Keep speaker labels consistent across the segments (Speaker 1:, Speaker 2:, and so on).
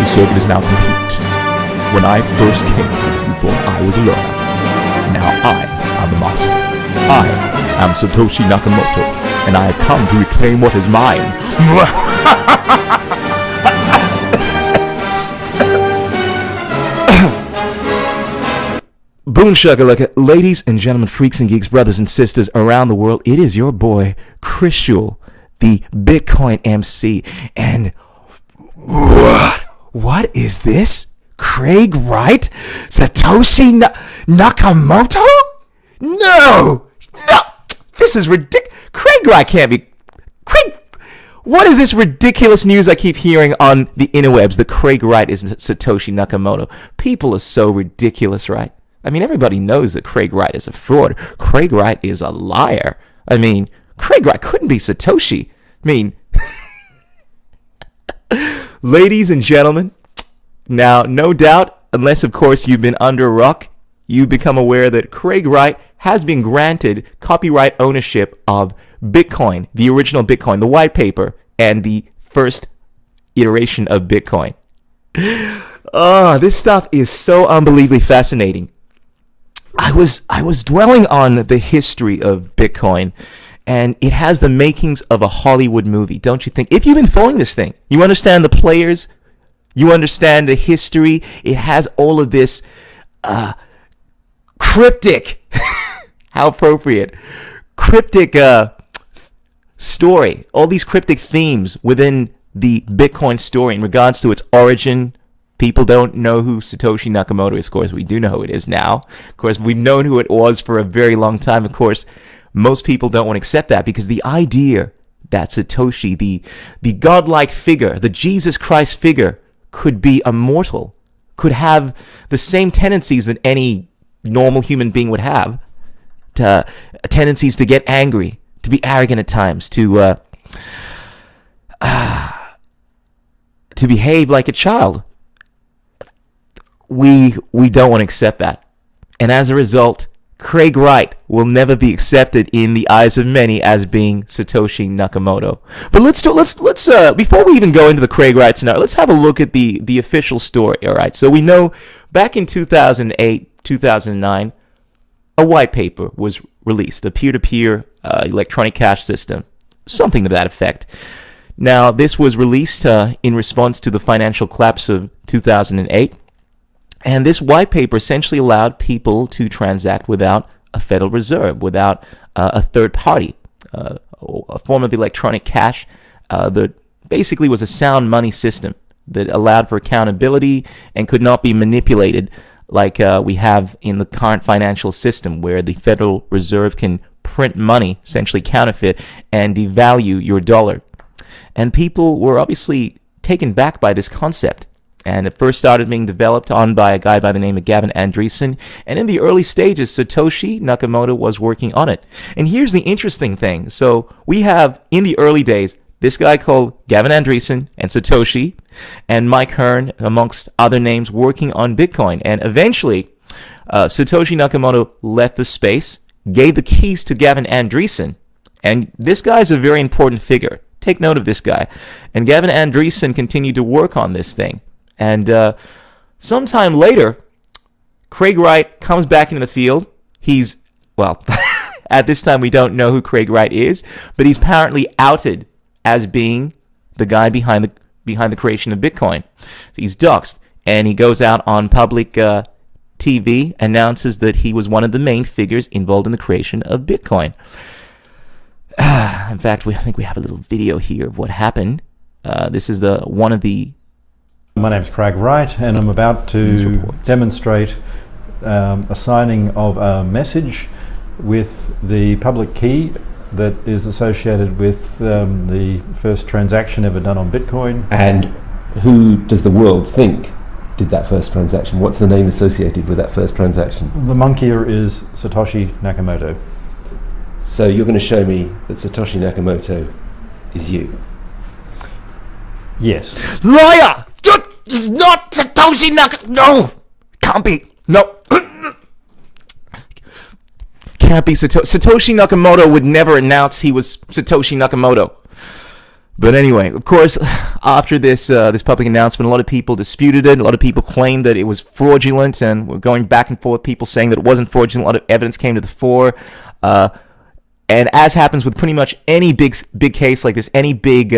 Speaker 1: The circuit is now complete. When I first came, you thought I was a learner. Now I am the master. I am Satoshi Nakamoto, and I have come to reclaim what is mine. Boom shakalaka. Ladies and gentlemen, freaks and geeks, brothers and sisters around the world, it is your boy, Chris Schul, the Bitcoin MC. And what is this? Craig Wright? Satoshi Nakamoto? No! This is ridiculous. Craig Wright can't be... Craig... What is this ridiculous news I keep hearing on the interwebs that Craig Wright is Satoshi Nakamoto? People are so ridiculous, right? I mean, everybody knows that Craig Wright is a fraud. Craig Wright is a liar. I mean, Craig Wright couldn't be Satoshi. I mean, ladies and gentlemen, now, no doubt, unless, of course, you've been under a rock, you become aware that Craig Wright has been granted copyright ownership of Bitcoin, the original Bitcoin, the white paper, and the first iteration of Bitcoin. Oh, this stuff is so unbelievably fascinating. I was dwelling on the history of Bitcoin, and it has the makings of a Hollywood movie, don't you think? If you've been following this thing, you understand the players, you understand the history. It has all of this cryptic, how appropriate, cryptic story, all these cryptic themes within the Bitcoin story in regards to its origin. People don't know who Satoshi Nakamoto is. Of course, we do know who it is now. Of course, we've known who it was for a very long time. Of course, most people don't want to accept that because the idea that Satoshi, the godlike figure, the Jesus Christ figure, could be immortal, could have the same tendencies that any normal human being would have, tendencies to get angry, to be arrogant at times, to behave like a child. We don't want to accept that. And as a result, Craig Wright will never be accepted in the eyes of many as being Satoshi Nakamoto. But let's before we even go into the Craig Wright scenario, let's have a look at the official story. All right. So we know back in 2008, 2009, a white paper was released, a peer-to-peer electronic cash system, something to that effect. Now, this was released in response to the financial collapse of 2008. And this white paper essentially allowed people to transact without a Federal Reserve, without a third party, a form of electronic cash that basically was a sound money system that allowed for accountability and could not be manipulated like we have in the current financial system, where the Federal Reserve can print money, essentially counterfeit, and devalue your dollar. And people were obviously taken back by this concept. And it first started being developed on by a guy by the name of Gavin Andresen. And in the early stages, Satoshi Nakamoto was working on it. And here's the interesting thing. So we have, in the early days, this guy called Gavin Andresen and Satoshi and Mike Hearn, amongst other names, working on Bitcoin. And eventually, Satoshi Nakamoto left the space, gave the keys to Gavin Andresen. And this guy is a very important figure. Take note of this guy. And Gavin Andresen continued to work on this thing. And sometime later, Craig Wright comes back into the field. He's, well, at this time we don't know who Craig Wright is, but he's apparently outed as being the guy behind the creation of Bitcoin. So he's doxxed, and he goes out on public TV, announces that he was one of the main figures involved in the creation of Bitcoin. In fact, I think we have a little video here of what happened. This is one of the...
Speaker 2: My name's Craig Wright, and I'm about to demonstrate a signing of a message with the public key that is associated with the first transaction ever done on Bitcoin.
Speaker 3: And who does the world think did that first transaction? What's the name associated with that first transaction?
Speaker 2: The monkeyer is Satoshi Nakamoto.
Speaker 3: So you're going to show me that Satoshi Nakamoto is you?
Speaker 2: Yes.
Speaker 1: Liar! It's not Satoshi Nakamoto! No! Can't be. No. Can't be Satoshi Nakamoto would never announce he was Satoshi Nakamoto. But anyway, of course, after this public announcement, a lot of people disputed it. A lot of people claimed that it was fraudulent, and we're going back and forth. People saying that it wasn't fraudulent. A lot of evidence came to the fore. And as happens with pretty much any big case like this, any big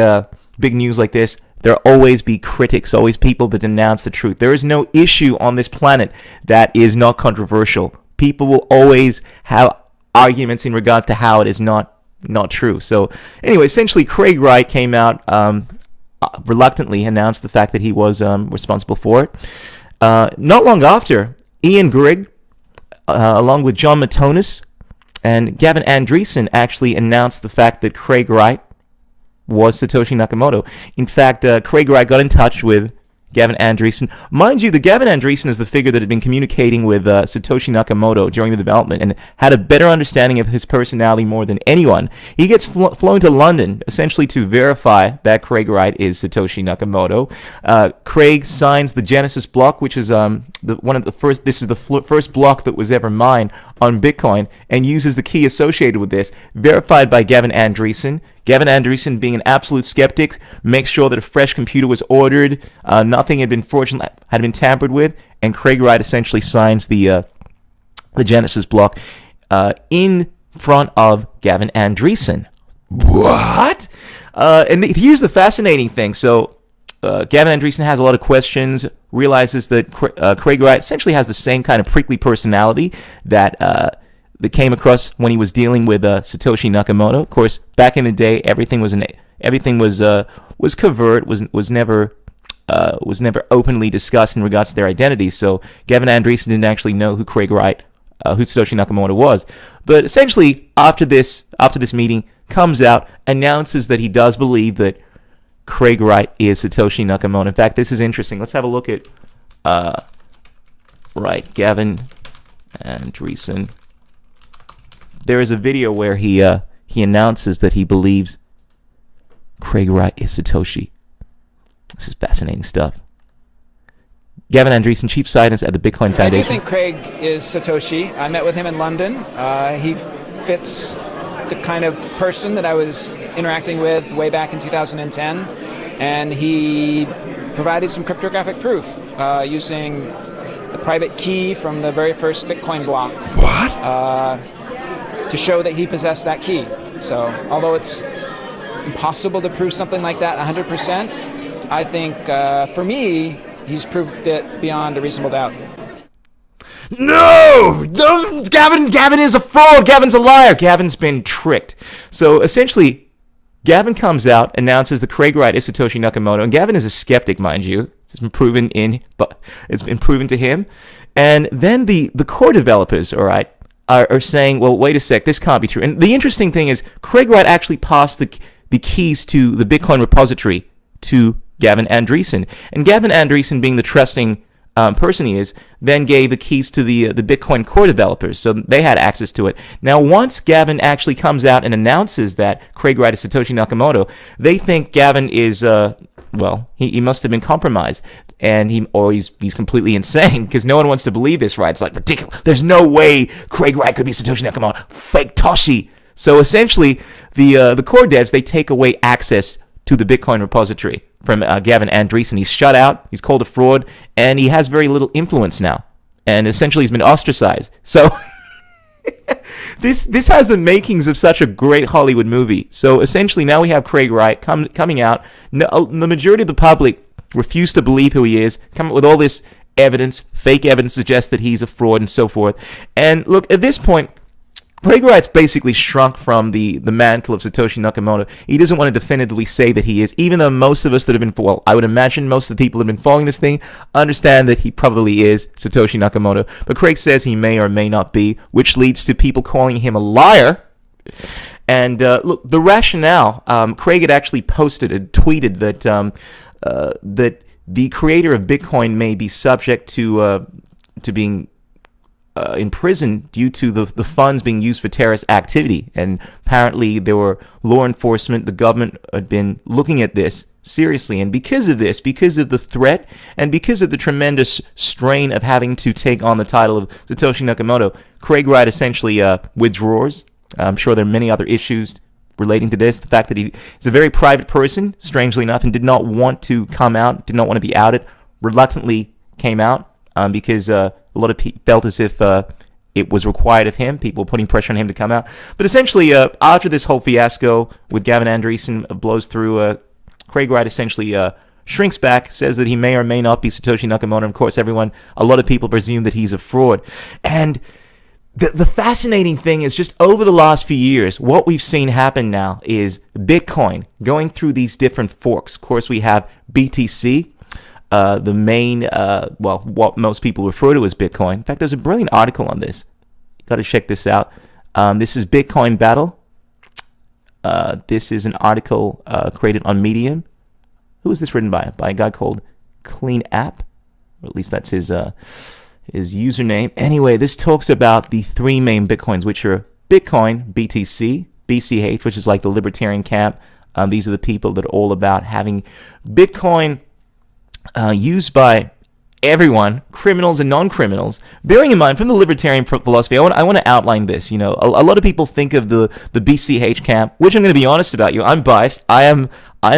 Speaker 1: news like this, there'll always be critics, always people that denounce the truth. There is no issue on this planet that is not controversial. People will always have arguments in regards to how it is not true. So anyway, essentially Craig Wright came out reluctantly, announced the fact that he was responsible for it. Not long after, Ian Grigg, along with John Matonis and Gavin Andresen, actually announced the fact that Craig Wright was Satoshi Nakamoto. In fact, Craig Wright got in touch with Gavin Andresen. Mind you, the Gavin Andresen is the figure that had been communicating with Satoshi Nakamoto during the development and had a better understanding of his personality more than anyone. He gets flown to London essentially to verify that Craig Wright is Satoshi Nakamoto. Craig signs the Genesis block, which is This is the first block that was ever mined on Bitcoin, and uses the key associated with this, verified by Gavin Andresen. Gavin Andresen, being an absolute skeptic, makes sure that a fresh computer was ordered, nothing had been tampered with, and Craig Wright essentially signs the Genesis block in front of Gavin Andresen. What? Here's the fascinating thing. So Gavin Andresen has a lot of questions, realizes that Craig Wright essentially has the same kind of prickly personality that came across when he was dealing with Satoshi Nakamoto. Of course, back in the day, everything was covert, was never openly discussed in regards to their identity. So Gavin Andresen didn't actually know who Satoshi Nakamoto was. But essentially, after this meeting, comes out, announces that he does believe that Craig Wright is Satoshi Nakamoto. In fact, this is interesting. Let's have a look at Gavin Andresen. There is a video where he announces that he believes Craig Wright is Satoshi. This is fascinating stuff. Gavin Andresen, Chief Scientist at the Bitcoin Foundation.
Speaker 4: I do think Craig is Satoshi. I met with him in London. He fits the kind of person that I was interacting with way back in 2010, and he provided some cryptographic proof using the private key from the very first Bitcoin block.
Speaker 1: What?
Speaker 4: To show that he possessed that key. So, although it's impossible to prove something like that 100%, I think for me, he's proved it beyond a reasonable doubt.
Speaker 1: No, Gavin is a fraud. Gavin's a liar. Gavin's been tricked. So essentially, Gavin comes out, announces that Craig Wright is Satoshi Nakamoto, and Gavin is a skeptic, mind you. It's been proven to him. And then the core developers, all right, are saying, well, wait a sec, this can't be true. And the interesting thing is, Craig Wright actually passed the keys to the Bitcoin repository to Gavin Andresen. And Gavin Andresen, being the trusting person he is, then gave the keys to the Bitcoin core developers, so they had access to it. Now, once Gavin actually comes out and announces that Craig Wright is Satoshi Nakamoto, they think Gavin is, he must have been compromised, and he's completely insane, because no one wants to believe this, right? It's like ridiculous. There's no way Craig Wright could be Satoshi Nakamoto. Fake Toshi. So essentially, the core devs, they take away access to the Bitcoin repository from Gavin Andresen. He's shut out, he's called a fraud, and he has very little influence now. And essentially he's been ostracized. So this has the makings of such a great Hollywood movie. So essentially now we have Craig Wright coming out. No, the majority of the public refuse to believe who he is, come up with all this evidence, fake evidence suggests that he's a fraud and so forth. And look, at this point, Craig Wright's basically shrunk from the mantle of Satoshi Nakamoto. He doesn't want to definitively say that he is, even though most of us that have been, I would imagine most of the people that have been following this thing understand that he probably is Satoshi Nakamoto. But Craig says he may or may not be, which leads to people calling him a liar. And look, the rationale, Craig had actually tweeted that the creator of Bitcoin may be subject to being in prison due to the funds being used for terrorist activity. And apparently there were law enforcement, the government had been looking at this seriously. And because of this, because of the threat, and because of the tremendous strain of having to take on the title of Satoshi Nakamoto, Craig Wright essentially withdraws. I'm sure there are many other issues relating to this, the fact that he's a very private person, strangely enough, and did not want to come out, did not want to be outed, reluctantly came out because a lot of people felt as if it was required of him, people putting pressure on him to come out. But essentially, after this whole fiasco with Gavin Andresen blows through, Craig Wright essentially shrinks back, says that he may or may not be Satoshi Nakamoto. Of course, a lot of people presume that he's a fraud. And the fascinating thing is just over the last few years, what we've seen happen now is Bitcoin going through these different forks. Of course, we have BTC, the main, what most people refer to as Bitcoin. In fact, there's a brilliant article on this. You got to check this out. This is Bitcoin Battle. This is an article created on Medium. Who is this written by? By a guy called Clean App, or at least that's his username. Anyway, this talks about the three main Bitcoins, which are Bitcoin, BTC, BCH, which is like the libertarian camp. These are the people that are all about having Bitcoin used by everyone, criminals and non-criminals. Bearing in mind, from the libertarian philosophy, I want to outline this. You know, a lot of people think of the BCH camp, which I'm going to be honest about you. I'm biased. I am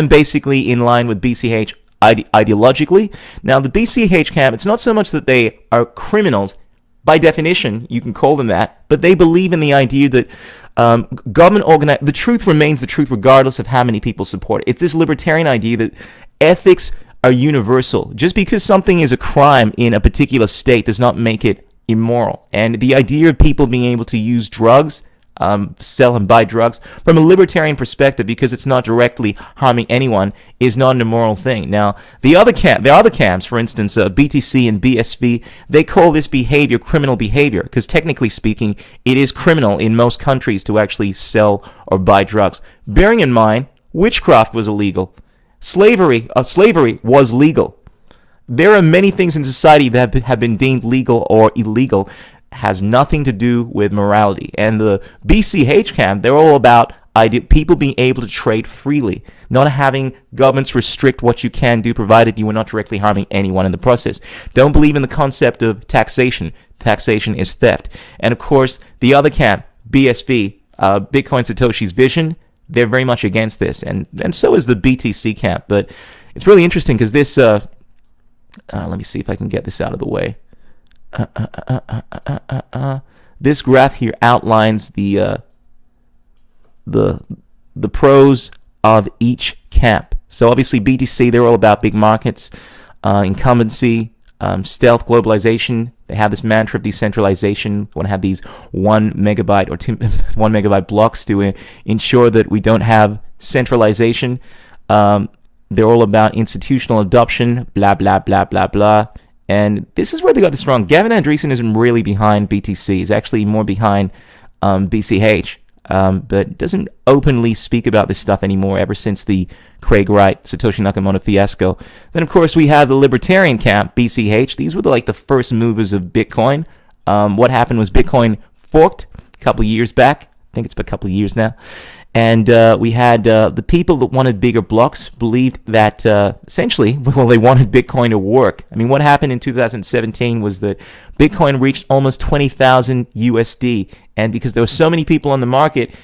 Speaker 1: basically in line with BCH ideologically. Now, the BCH camp, it's not so much that they are criminals. By definition, you can call them that, but they believe in the idea that the truth remains the truth regardless of how many people support it. It's this libertarian idea that ethics are universal. Just because something is a crime in a particular state does not make it immoral. And the idea of people being able to use drugs, sell and buy drugs, from a libertarian perspective, because it's not directly harming anyone, is not an immoral thing. Now, the other camps, for instance, BTC and BSV, they call this behavior criminal behavior, because technically speaking, it is criminal in most countries to actually sell or buy drugs. Bearing in mind, witchcraft was illegal. Slavery was legal. There are many things in society that have been deemed legal or illegal. Has nothing to do with morality. And the BCH camp, they're all about people being able to trade freely, not having governments restrict what you can do, provided you are not directly harming anyone in the process. Don't believe in the concept of taxation. Taxation is theft. And of course, the other camp, BSV, Bitcoin Satoshi's Vision, they're very much against this. And so is the BTC camp. But it's really interesting because this, let me see if I can get this out of the way. This graph here outlines the pros of each camp. So obviously BTC, they're all about big markets, incumbency, stealth, globalization. They have this mantra of decentralization. They want to have these 1 megabyte or 1 megabyte blocks to ensure that we don't have centralization. They're all about institutional adoption, blah, blah, blah, blah, blah. And this is where they got this wrong. Gavin Andresen isn't really behind BTC. He's actually more behind BCH, but doesn't openly speak about this stuff anymore ever since the Craig Wright, Satoshi Nakamoto fiasco. Then, of course, we have the libertarian camp, BCH. These were the first movers of Bitcoin. What happened was Bitcoin forked a couple of years back. I think it's been a couple of years now. And we had the people that wanted bigger blocks believed that essentially, they wanted Bitcoin to work. I mean, what happened in 2017 was that Bitcoin reached almost 20,000 USD. And because there were so many people on the market,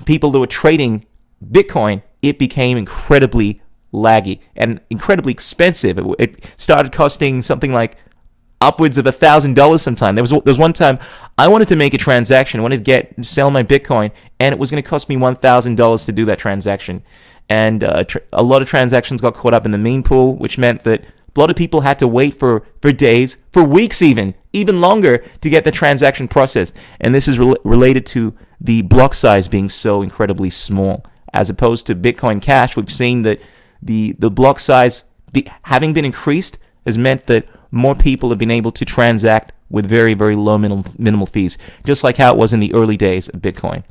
Speaker 1: people that were trading Bitcoin, it became incredibly laggy and incredibly expensive. It started costing something like upwards of $1,000 sometime. There was one time I wanted to make a transaction. I wanted to sell my Bitcoin, and it was going to cost me $1,000 to do that transaction. And a lot of transactions got caught up in the meme pool, which meant that a lot of people had to wait for days, for weeks even longer to get the transaction processed. And this is related to the block size being so incredibly small. As opposed to Bitcoin Cash, we've seen that the block size having been increased has meant that more people have been able to transact with very, very low minimal fees, just like how it was in the early days of Bitcoin.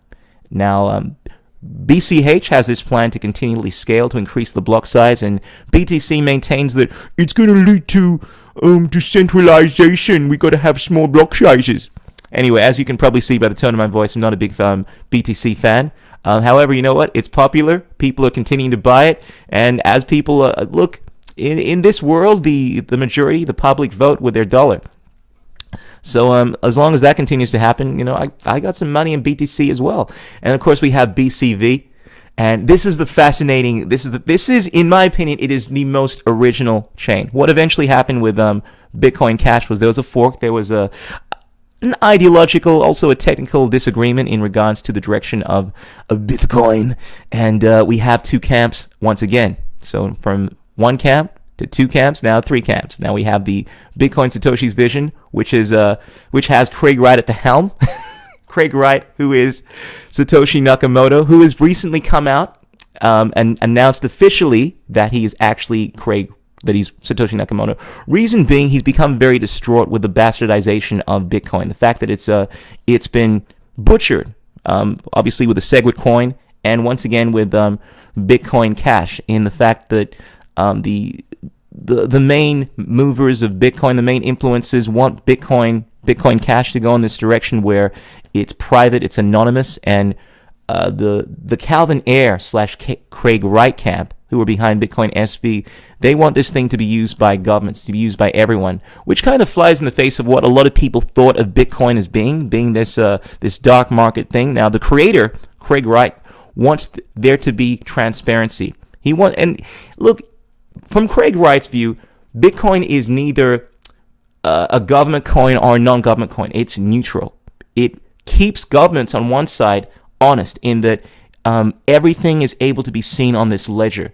Speaker 1: Now, BCH has this plan to continually scale to increase the block size, and BTC maintains that it's going to lead to decentralization. We got to have small block sizes. Anyway, as you can probably see by the tone of my voice, I'm not a big BTC fan. However, you know what? It's popular. People are continuing to buy it, and as people look in this world, the majority, the public vote with their dollar. So as long as that continues to happen, I got some money in BTC as well. And of course we have BCV. And this is the fascinating, this is, in my opinion, it is the most original chain. What eventually happened with Bitcoin Cash was there was a fork, there was an ideological, also a technical disagreement in regards to the direction of Bitcoin. And we have two camps once again. So from one camp to two camps, now three camps. Now we have the Bitcoin Satoshi's vision, which has Craig Wright at the helm. Craig Wright, who is Satoshi Nakamoto, who has recently come out and announced officially that he is actually that he's Satoshi Nakamoto. Reason being, he's become very distraught with the bastardization of Bitcoin. The fact that it's been butchered, obviously with the SegWit coin, and once again with Bitcoin Cash, in the fact that the main movers of Bitcoin, the main influences want Bitcoin Cash to go in this direction where it's private, it's anonymous, and the Calvin Ayre / Craig Wright camp, who are behind Bitcoin SV, they want this thing to be used by governments, to be used by everyone, which kind of flies in the face of what a lot of people thought of Bitcoin as being this dark market thing. Now, the creator, Craig Wright, wants there to be transparency. And look, from Craig Wright's view, Bitcoin is neither a government coin or a non-government coin. It's neutral. It keeps governments on one side honest in that everything is able to be seen on this ledger,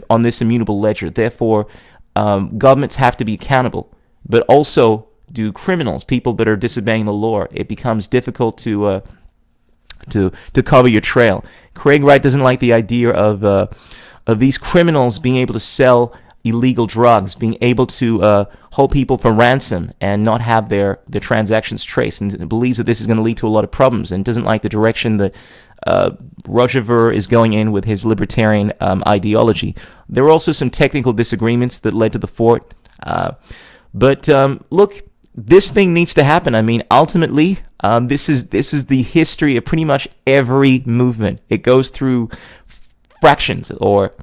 Speaker 1: on this immutable ledger. Therefore, governments have to be accountable, but also do criminals, people that are disobeying the law. It becomes difficult to cover your trail. Craig Wright doesn't like the idea of these criminals being able to sell illegal drugs, being able to hold people for ransom and not have their transactions traced, and believes that this is going to lead to a lot of problems, and doesn't like the direction that Roger Ver is going in with his libertarian ideology. There were also some technical disagreements that led to the fort. But look, this thing needs to happen. I mean, ultimately, this is the history of pretty much every movement. It goes through fractions, or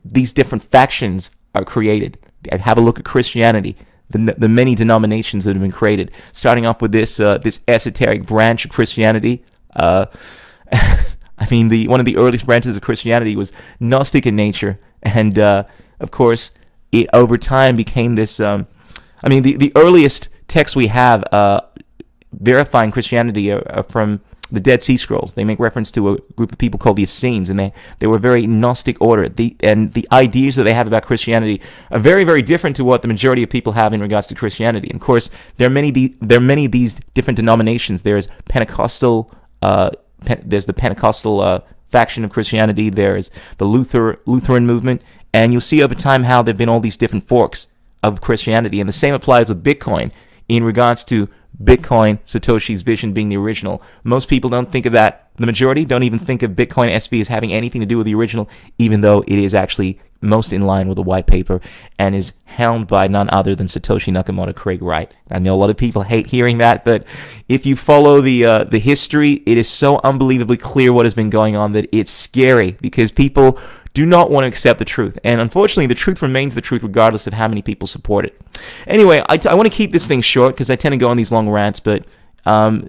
Speaker 1: these different factions are created. Have a look at Christianity, the many denominations that have been created, starting off with this esoteric branch of Christianity. I mean, one of the earliest branches of Christianity was Gnostic in nature, and of course, it over time became this. The earliest texts we have verifying Christianity are from the Dead Sea Scrolls. They make reference to a group of people called the Essenes, and they were very Gnostic order. And the ideas that they have about Christianity are very, very different to what the majority of people have in regards to Christianity. And of course, there are many of these different denominations. There's Pentecostal. There's the Pentecostal faction of Christianity. There's the Lutheran movement, and you'll see over time how there've been all these different forks of Christianity. And the same applies with Bitcoin in regards to Bitcoin Satoshi's vision being the original. Most people don't think of that. The majority don't even think of Bitcoin SV as having anything to do with the original, even though it is actually most in line with the white paper and is helmed by none other than Satoshi Nakamoto, Craig Wright. I know a lot of people hate hearing that, but if you follow the history, it is so unbelievably clear what has been going on that it's scary, because people do not want to accept the truth. And unfortunately, the truth remains the truth regardless of how many people support it. Anyway, I want to keep this thing short because I tend to go on these long rants, but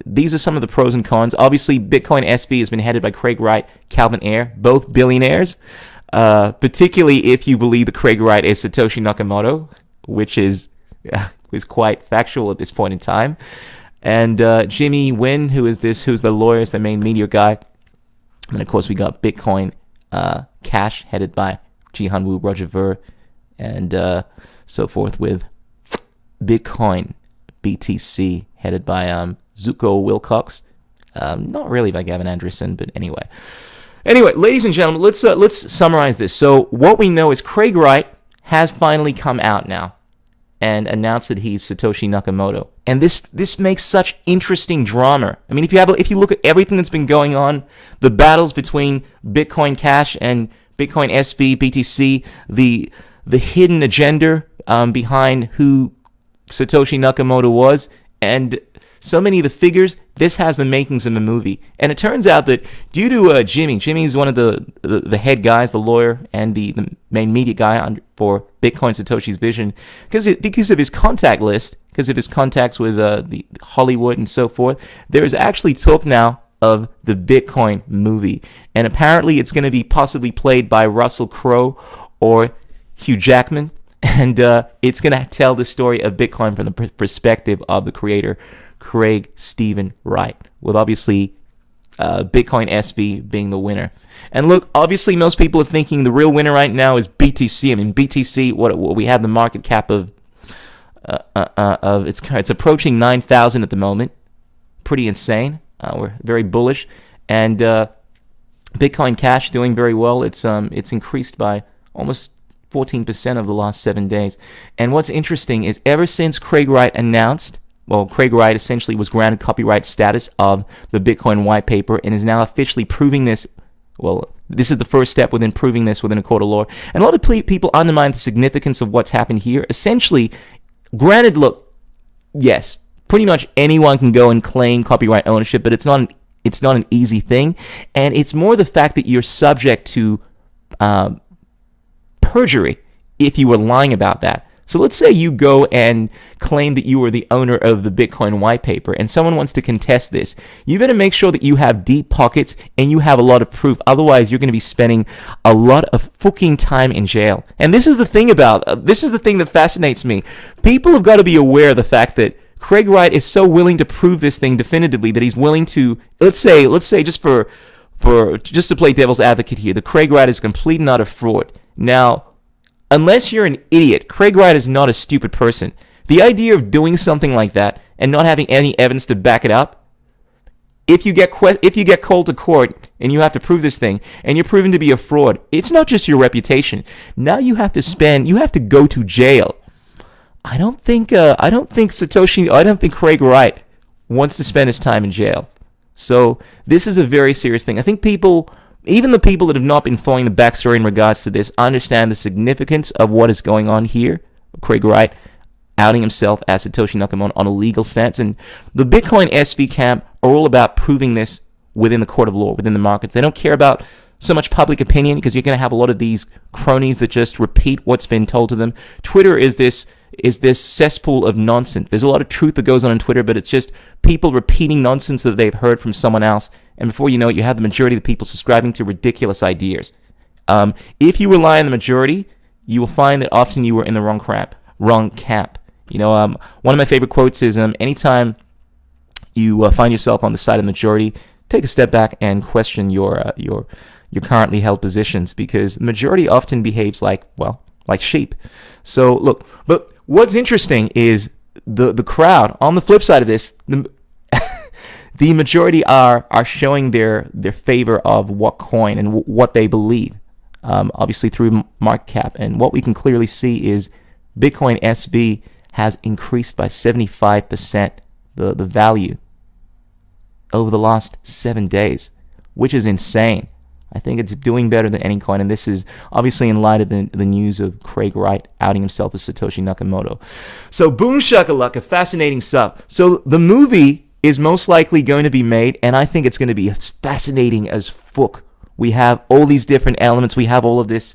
Speaker 1: these are some of the pros and cons. Obviously, Bitcoin SV has been headed by Craig Wright, Calvin Ayre, both billionaires, particularly if you believe that Craig Wright is Satoshi Nakamoto, which is quite factual at this point in time. And Jimmy Nguyen, who's the lawyer, is the main media guy. And of course, we got Bitcoin Cash, headed by Jihan Wu, Roger Ver, and so forth, with Bitcoin BTC, headed by Zuko Wilcox. Not really by Gavin Anderson, but anyway. Anyway, ladies and gentlemen, let's summarize this. So what we know is Craig Wright has finally come out now and announced that he's Satoshi Nakamoto. And this makes such interesting drama. I mean, if you look at everything that's been going on, the battles between Bitcoin Cash and Bitcoin SV, BTC, the hidden agenda behind who Satoshi Nakamoto was, and so many of the figures, this has the makings of a movie. And it turns out that due to Jimmy is one of the head guys, the lawyer, and the main media guy for Bitcoin Satoshi's vision, because of his contact list, because of his contacts with the Hollywood and so forth. There is actually talk now of the Bitcoin movie, and apparently it's going to be possibly played by Russell Crowe or Hugh Jackman, and it's going to tell the story of Bitcoin from the perspective of the creator, Craig Stephen Wright, with obviously Bitcoin SV being the winner. And look, obviously most people are thinking the real winner right now is BTC. I mean, BTC, what we have the market cap of it's approaching 9,000 at the moment. Pretty insane. We're very bullish, and Bitcoin Cash doing very well. It's increased by almost 14% over the last 7 days. And what's interesting is ever since Craig Wright announced, well, Craig Wright essentially was granted copyright status of the Bitcoin white paper and is now officially proving this. Well, this is the first step within proving this within a court of law. And a lot of people undermine the significance of what's happened here. Essentially, granted, look, yes, pretty much anyone can go and claim copyright ownership, but it's not an easy thing. And it's more the fact that you're subject to perjury if you were lying about that. So let's say you go and claim that you were the owner of the Bitcoin white paper and someone wants to contest this. You better make sure that you have deep pockets and you have a lot of proof. Otherwise, you're going to be spending a lot of fucking time in jail. And this is the thing that fascinates me. People have got to be aware of the fact that Craig Wright is so willing to prove this thing definitively that he's willing to, let's say just to play devil's advocate here, that Craig Wright is complete and utter fraud. Now, unless you're an idiot, Craig Wright is not a stupid person. The idea of doing something like that and not having any evidence to back it up, if you get called to court and you have to prove this thing and you're proven to be a fraud, it's not just your reputation. Now you have to go to jail. I don't think Craig Wright wants to spend his time in jail. So this is a very serious thing. I think even the people that have not been following the backstory in regards to this, understand the significance of what is going on here. Craig Wright outing himself as Satoshi Nakamoto on a legal stance. And the Bitcoin SV camp are all about proving this within the court of law, within the markets. They don't care about so much public opinion because you're going to have a lot of these cronies that just repeat what's been told to them. Twitter is this cesspool of nonsense. There's a lot of truth that goes on Twitter, but it's just people repeating nonsense that they've heard from someone else. And before you know it, you have the majority of the people subscribing to ridiculous ideas. If you rely on the majority, you will find that often you are in the wrong camp. You know, one of my favorite quotes is, anytime you find yourself on the side of the majority, take a step back and question your currently held positions, because the majority often behaves like sheep. So look, but what's interesting is the crowd. On the flip side of this, the majority are showing their favor of what coin and what they believe, obviously through market cap. And what we can clearly see is Bitcoin SV has increased by 75% the value over the last 7 days, which is insane. I think it's doing better than any coin, and this is obviously in light of the news of Craig Wright outing himself as Satoshi Nakamoto. So boom shakalaka, fascinating stuff. So the movie is most likely going to be made, and I think it's going to be fascinating as fuck. We have all these different elements. We have all of this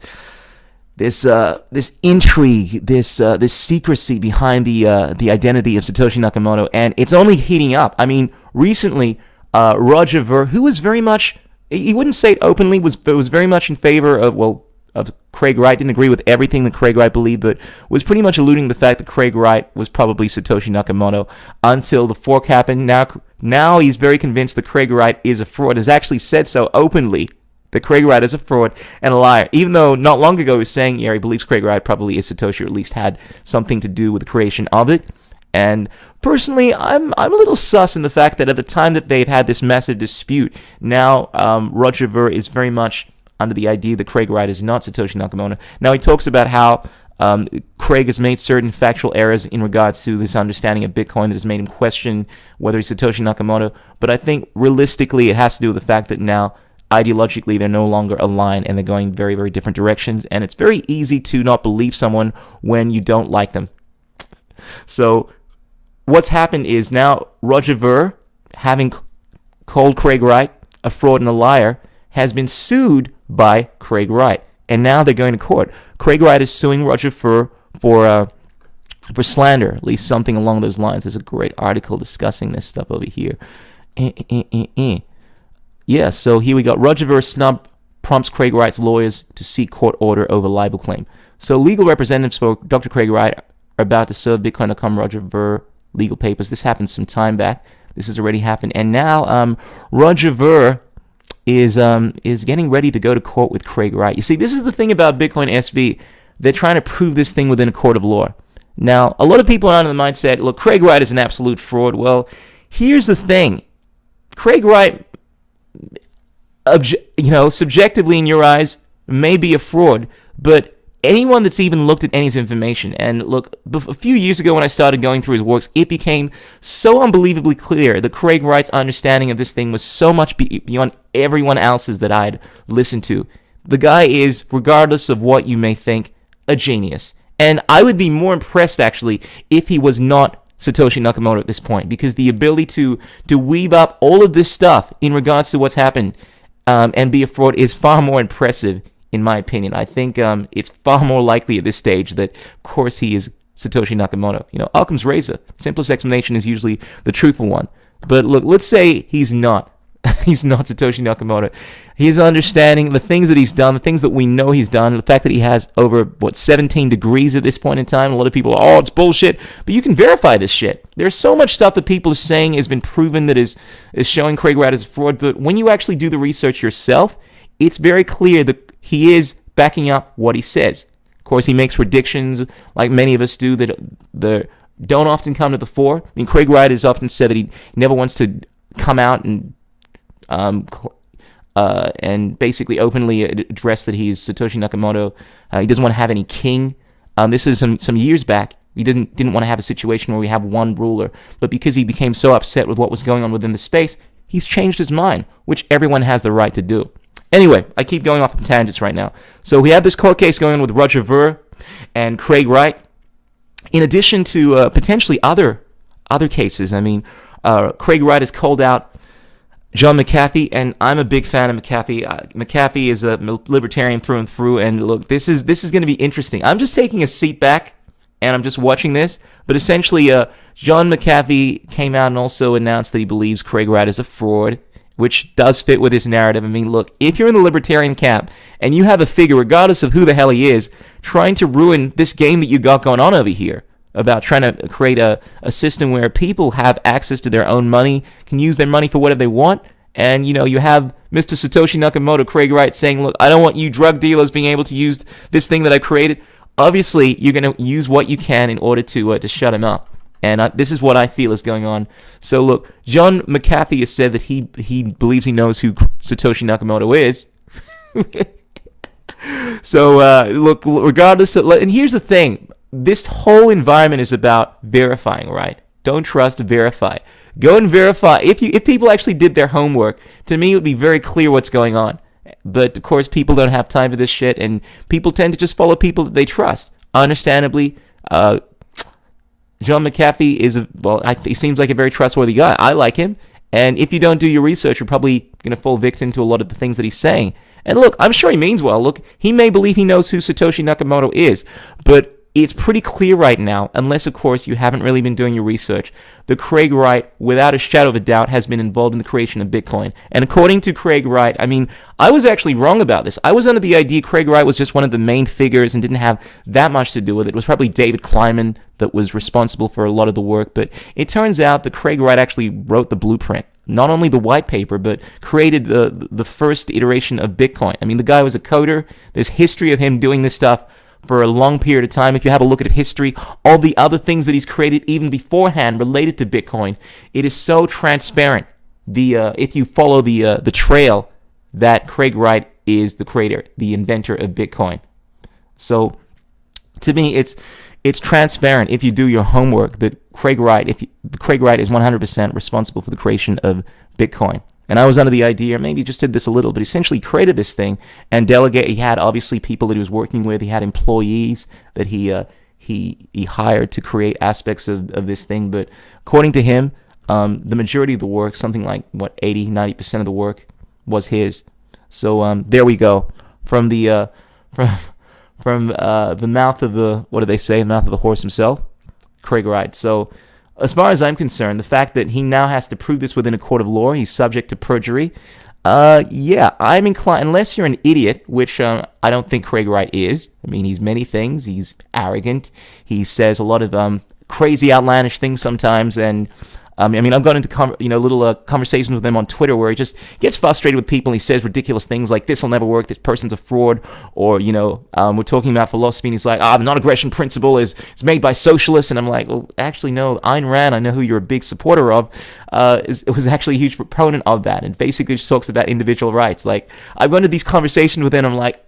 Speaker 1: intrigue, this secrecy behind the identity of Satoshi Nakamoto, and it's only heating up. I mean, recently, Roger Ver, who was very much, he wouldn't say it openly, but was very much in favor of Craig Wright, didn't agree with everything that Craig Wright believed, but was pretty much alluding to the fact that Craig Wright was probably Satoshi Nakamoto until the fork happened. Now he's very convinced that Craig Wright is a fraud, has actually said so openly, that Craig Wright is a fraud and a liar, even though not long ago he was saying, he believes Craig Wright probably is Satoshi, or at least had something to do with the creation of it. And personally, I'm a little sus in the fact that at the time that they've had this massive dispute, now Roger Ver is very much under the idea that Craig Wright is not Satoshi Nakamoto. Now he talks about how Craig has made certain factual errors in regards to this understanding of Bitcoin that has made him question whether he's Satoshi Nakamoto. But I think realistically it has to do with the fact that now ideologically they're no longer aligned and they're going very, very different directions. And it's very easy to not believe someone when you don't like them. So what's happened is now Roger Ver, having called Craig Wright a fraud and a liar, has been sued by Craig Wright. And now they're going to court. Craig Wright is suing Roger Ver for for slander, at least something along those lines. There's a great article discussing this stuff over here. Yeah, so here we go. Roger Ver snub prompts Craig Wright's lawyers to seek court order over libel claim. So legal representatives for Dr. Craig Wright are about to serve Bitcoin.com Roger Ver legal papers. This happened some time back. This has already happened. And now Roger Ver is getting ready to go to court with Craig Wright. You see, this is the thing about Bitcoin SV. They're trying to prove this thing within a court of law. Now, a lot of people are on the mindset, look, Craig Wright is an absolute fraud. Well, here's the thing. Craig Wright, subjectively in your eyes, may be a fraud, but anyone that's even looked at any of his information, and look, a few years ago when I started going through his works, it became so unbelievably clear that Craig Wright's understanding of this thing was so much beyond everyone else's that I'd listened to. The guy is, regardless of what you may think, a genius. And I would be more impressed, actually, if he was not Satoshi Nakamoto at this point, because the ability to weave up all of this stuff in regards to what's happened and be a fraud is far more impressive, in my opinion. I think it's far more likely at this stage that, of course, he is Satoshi Nakamoto. Occam's razor. Simplest explanation is usually the truthful one. But look, let's say he's not. He's not Satoshi Nakamoto. His understanding, the things that he's done, the things that we know he's done, the fact that he has over, 17 degrees at this point in time. A lot of people are, it's bullshit. But you can verify this shit. There's so much stuff that people are saying has been proven that is showing Craig Wright as a fraud. But when you actually do the research yourself, it's very clear that he is backing up what he says. Of course, he makes predictions, like many of us do, that don't often come to the fore. I mean, Craig Wright has often said that he never wants to come out and basically openly address that he's Satoshi Nakamoto. He doesn't want to have any king. This is some years back. He didn't want to have a situation where we have one ruler. But because he became so upset with what was going on within the space, he's changed his mind, which everyone has the right to do. Anyway, I keep going off on tangents right now. So we have this court case going on with Roger Ver and Craig Wright. In addition to potentially other cases, I mean, Craig Wright has called out John McAfee, and I'm a big fan of McAfee. McAfee is a libertarian through and through, and look, this is going to be interesting. I'm just taking a seat back, and I'm just watching this, but essentially, John McAfee came out and also announced that he believes Craig Wright is a fraud, which does fit with his narrative. I mean, look, if you're in the libertarian camp, and you have a figure, regardless of who the hell he is, trying to ruin this game that you got going on over here, about trying to create a system where people have access to their own money, can use their money for whatever they want. And, you have Mr. Satoshi Nakamoto, Craig Wright, saying, look, I don't want you drug dealers being able to use this thing that I created. Obviously, you're going to use what you can in order to shut him up. And this is what I feel is going on. So, look, John McAfee has said that he believes he knows who Satoshi Nakamoto is. So, look, regardless of... And here's the thing. This whole environment is about verifying, right? Don't trust, verify. Go and verify. If people actually did their homework, to me it would be very clear what's going on. But of course, people don't have time for this shit, and people tend to just follow people that they trust. Understandably, John McAfee he seems like a very trustworthy guy. I like him, and if you don't do your research, you're probably going to fall victim to a lot of the things that he's saying. And look, I'm sure he means well. Look, he may believe he knows who Satoshi Nakamoto is, but it's pretty clear right now, unless, of course, you haven't really been doing your research, that Craig Wright, without a shadow of a doubt, has been involved in the creation of Bitcoin. And according to Craig Wright, I mean, I was actually wrong about this. I was under the idea Craig Wright was just one of the main figures and didn't have that much to do with it. It was probably David Kleiman that was responsible for a lot of the work. But it turns out that Craig Wright actually wrote the blueprint. Not only the white paper, but created the first iteration of Bitcoin. I mean, the guy was a coder. There's history of him doing this stuff for a long period of time. If you have a look at history, all the other things that he's created even beforehand related to Bitcoin, it is so transparent. If you follow the trail, that Craig Wright is the creator, the inventor of Bitcoin. So, to me, it's transparent if you do your homework that Craig Wright is 100% responsible for the creation of Bitcoin. And I was under the idea, maybe he just did this a little, but essentially created this thing and delegate. He had obviously people that he was working with. He had employees that he hired to create aspects of this thing. But according to him, the majority of the work, something like 80, 90% of the work was his. So there we go. From the mouth of the, what do they say? The mouth of the horse himself. Craig Wright. So as far as I'm concerned, the fact that he now has to prove this within a court of law, he's subject to perjury. I'm inclined, unless you're an idiot, which I don't think Craig Wright is. I mean, he's many things. He's arrogant. He says a lot of crazy, outlandish things sometimes, and I've gone into little conversations with him on Twitter where he just gets frustrated with people and he says ridiculous things like, this will never work, this person's a fraud, or, we're talking about philosophy and he's like, the non-aggression principle is made by socialists, and I'm like, well, actually, no, Ayn Rand, I know who you're a big supporter of, was actually a huge proponent of that, and basically just talks about individual rights. Like, I've gone to these conversations with him, I'm like,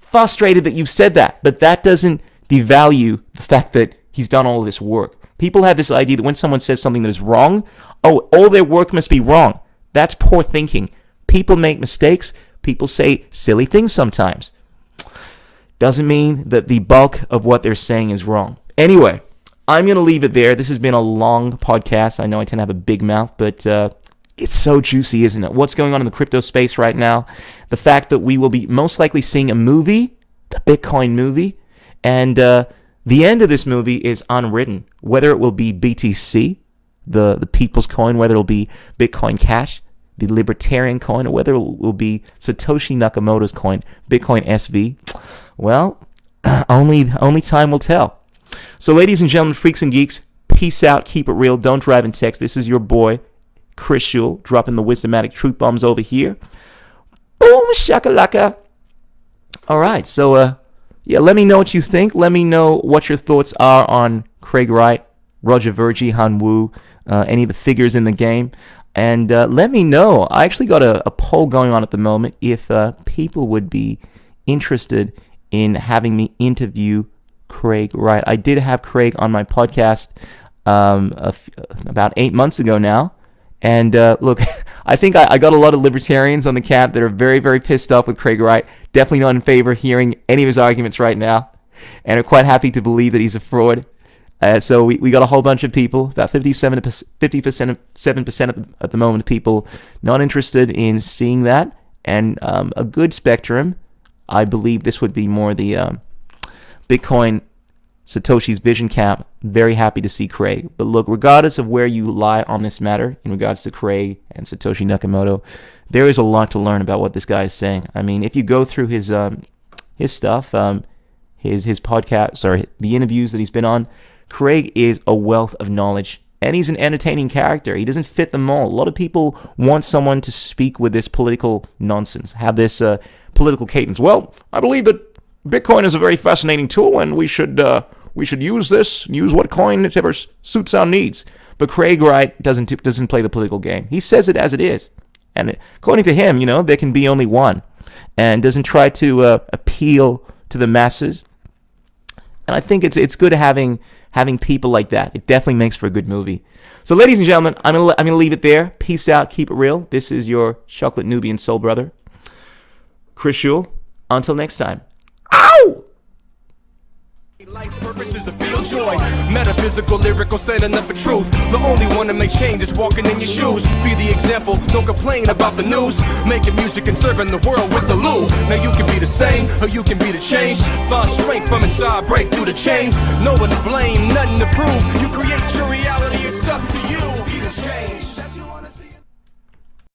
Speaker 1: frustrated that you've said that, but that doesn't devalue the fact that he's done all of this work. People have this idea that when someone says something that is wrong, all their work must be wrong. That's poor thinking. People make mistakes. People say silly things sometimes. Doesn't mean that the bulk of what they're saying is wrong. Anyway, I'm going to leave it there. This has been a long podcast. I know I tend to have a big mouth, but it's so juicy, isn't it? What's going on in the crypto space right now? The fact that we will be most likely seeing a movie, the Bitcoin movie, and the end of this movie is unwritten. Whether it will be BTC, the people's coin, whether it'll be Bitcoin Cash, the libertarian coin, or whether it will be Satoshi Nakamoto's coin, Bitcoin SV, well, only time will tell. So ladies and gentlemen, freaks and geeks, peace out, keep it real, don't drive and text. This is your boy, Chris Schul, dropping the wisdomatic truth bombs over here. Boom, shakalaka. All right, so let me know what you think. Let me know what your thoughts are on Craig Wright, Roger Vergi, Han Wu, any of the figures in the game. And let me know. I actually got a poll going on at the moment if people would be interested in having me interview Craig Wright. I did have Craig on my podcast about 8 months ago now. And look, I think I got a lot of libertarians on the camp that are very, very pissed off with Craig Wright. Definitely not in favor of hearing any of his arguments right now, and are quite happy to believe that he's a fraud. So we got a whole bunch of people, about 57% at the moment, people not interested in seeing that, and a good spectrum. I believe this would be more the Bitcoin Satoshi's vision camp. Very happy to see Craig. But look, regardless of where you lie on this matter in regards to Craig and Satoshi Nakamoto, there is a lot to learn about what this guy is saying. I mean, if you go through his stuff, his podcasts, or the interviews that he's been on, Craig is a wealth of knowledge, and he's an entertaining character. He doesn't fit the mold. A lot of people want someone to speak with this political nonsense, have this political cadence. Well, I believe that Bitcoin is a very fascinating tool, and we should use what coin whichever suits our needs. But Craig Wright doesn't play the political game. He says it as it is, and according to him, there can be only one, and doesn't try to appeal to the masses. And I think it's good having people like that. It definitely makes for a good movie. So, ladies and gentlemen, I'm gonna leave it there. Peace out, keep it real. This is your chocolate Nubian soul brother, Chris Schul. Until next time. Ow!
Speaker 5: Life's purpose is to feel joy. Metaphysical, lyrical, saying nothing for truth. The only one to make change is walking in your shoes. Be the example, don't complain about the news. Making music and serving the world with the loo. Now you can be the same, or you can be the change. Find strength from inside, break through the chains. No one to blame, nothing to prove. You create your reality, it's up to you. Be the change.